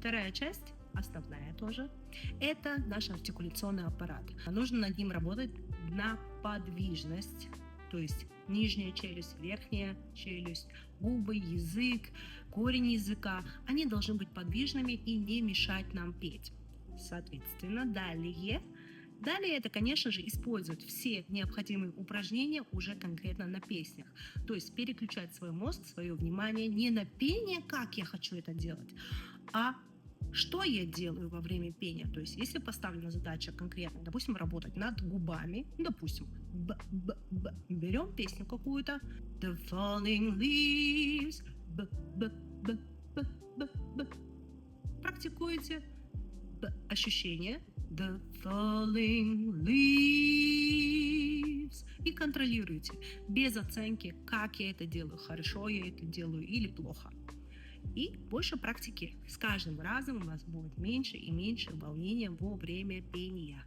Вторая часть, основная тоже, это наш артикуляционный аппарат. Нужно над ним работать на подвижность, то есть нижняя челюсть, верхняя челюсть, губы, язык, корень языка. Они должны быть подвижными и не мешать нам петь. Соответственно, Далее это, конечно же, использовать все необходимые упражнения уже конкретно на песнях. То есть переключать свой мозг, свое внимание не на пение, как я хочу это делать, а что я делаю во время пения. То есть если поставлена задача конкретно, допустим, работать над губами, допустим, берем песню какую-то, The Falling Leaves, практикуете ощущение The Falling Leaves и контролируйте без оценки, как я это делаю, хорошо я это делаю или плохо. И больше практики. С каждым разом у вас будет меньше и меньше волнения во время пения.